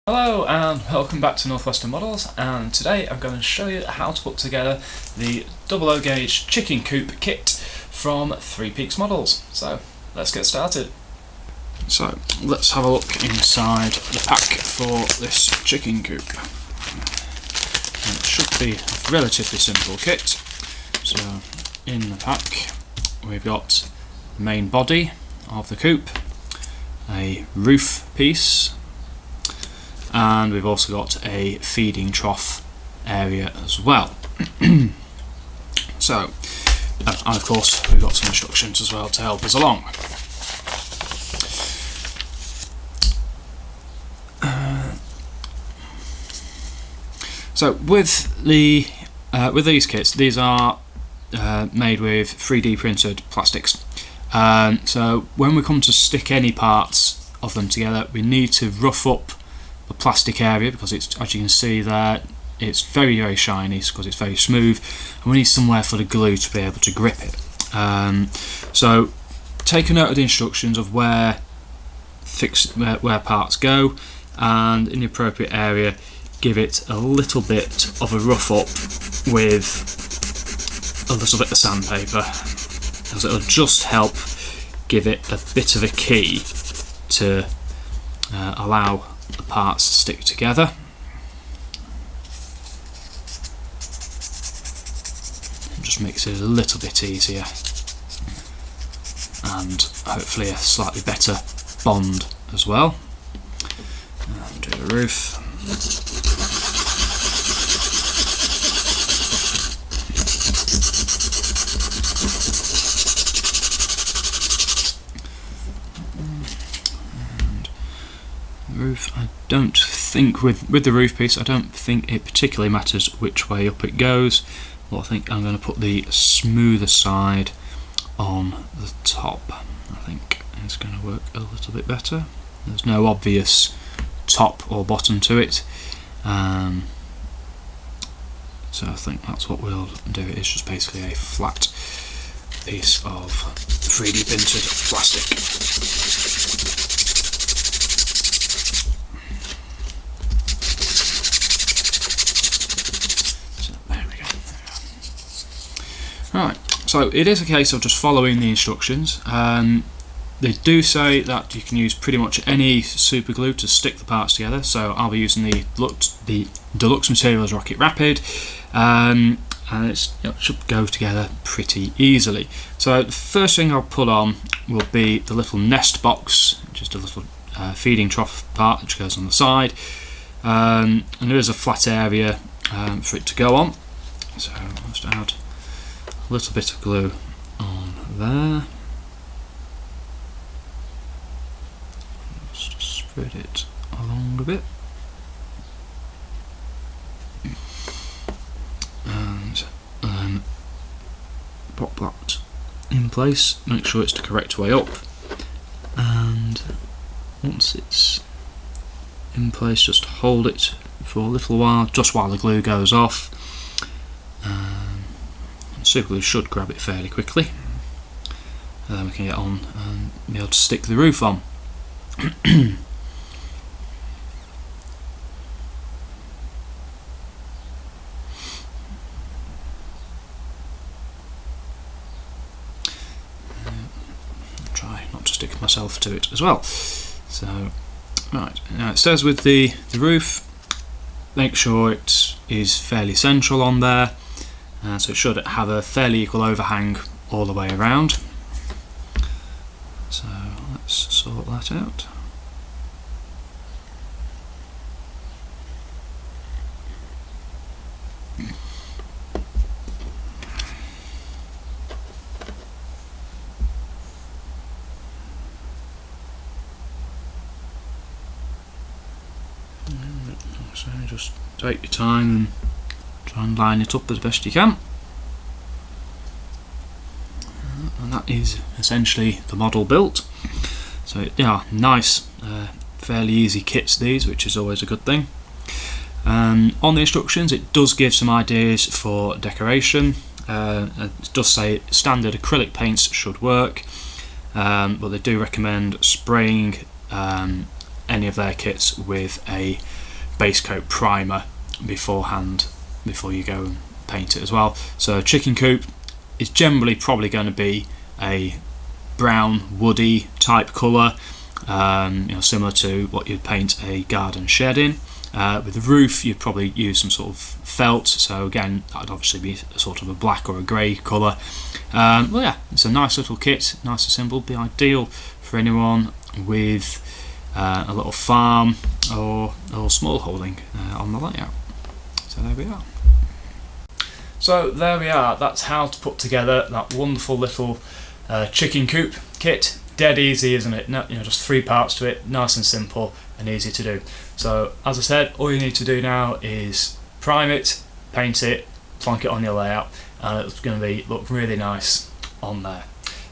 Hello and welcome back to Northwestern Models, and today I'm going to show you how to put together the 00 gauge Chicken Coop Kit from Three Peaks Models. So let's get started. So let's have a look inside the pack for this chicken coop. And it should be a relatively simple kit. So in the pack we've got the main body of the coop, a roof piece, and we've also got a feeding trough area as well. So, and of course we've got some instructions as well to help us along. So with these kits, these are made with 3D printed plastics. So when we come to stick any parts of them together, we need to rough up the plastic area, because it's, as you can see there, it's very shiny because it's very smooth, and we need somewhere for the glue to be able to grip it. So take a note of the instructions of where parts go, and in the appropriate area give it a little bit of a rough up with a little bit of sandpaper, because it'll just help give it a bit of a key to allow the parts to stick together. It just makes it a little bit easier, and hopefully a slightly better bond as well. And do the roof. Roof, I don't think with the roof piece, I don't think it particularly matters which way up it goes. Well, I think I'm going to put the smoother side on the top. I think it's going to work a little bit better. There's no obvious top or bottom to it, so I think that's what we'll do. It's just basically a flat piece of 3D printed plastic. Right, so it is a case of just following the instructions. They do say that you can use pretty much any super glue to stick the parts together, so I'll be using the Deluxe Materials Rocket Rapid, and it should go together pretty easily. So the first thing I'll put on will be the little nest box, just a little feeding trough part which goes on the side, and there is a flat area for it to go on. So I'll just add a little bit of glue on there. Just spread it along a bit, and then pop that in place. Make sure it's the correct way up, and once it's in place, just hold it for a little while, just while the glue goes off. Super glue should grab it fairly quickly, and then we can get on and be able to stick the roof on. Try not to stick myself to it as well. So, right, now it says with the roof, make sure it is fairly central on there. So it should have a fairly equal overhang all the way around. So let's sort that out. So just take your time and try and line it up as best you can. And that is essentially the model built. So yeah, nice, fairly easy kits these, which is always a good thing. On the instructions it does give some ideas for decoration. It does say standard acrylic paints should work, but they do recommend spraying any of their kits with a base coat primer beforehand, before you go and paint it as well. So Chicken Coop is generally probably going to be a brown woody type colour, similar to what you'd paint a garden shed in. With the roof you'd probably use some sort of felt, so again that would obviously be a sort of a black or a grey colour. Well, yeah, it's a nice little kit, nice and simple, be ideal for anyone with a little farm or small holding on the layout. So there we are. So there we are, that's how to put together that wonderful little Chicken Coop kit. Dead easy, isn't it? No, just 3 parts to it, nice and simple and easy to do. So as I said, all you need to do now is prime it, paint it, plonk it on your layout, and it's going to look really nice on there.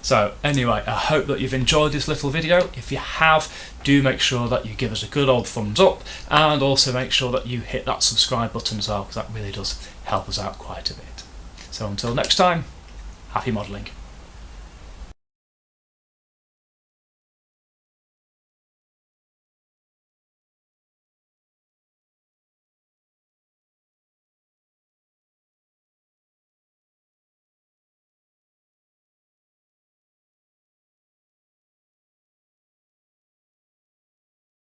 So anyway, I hope that you've enjoyed this little video. If you have, do make sure that you give us a good old thumbs up, and also make sure that you hit that subscribe button as well, because that really does help us out quite a bit. So until next time, happy modelling.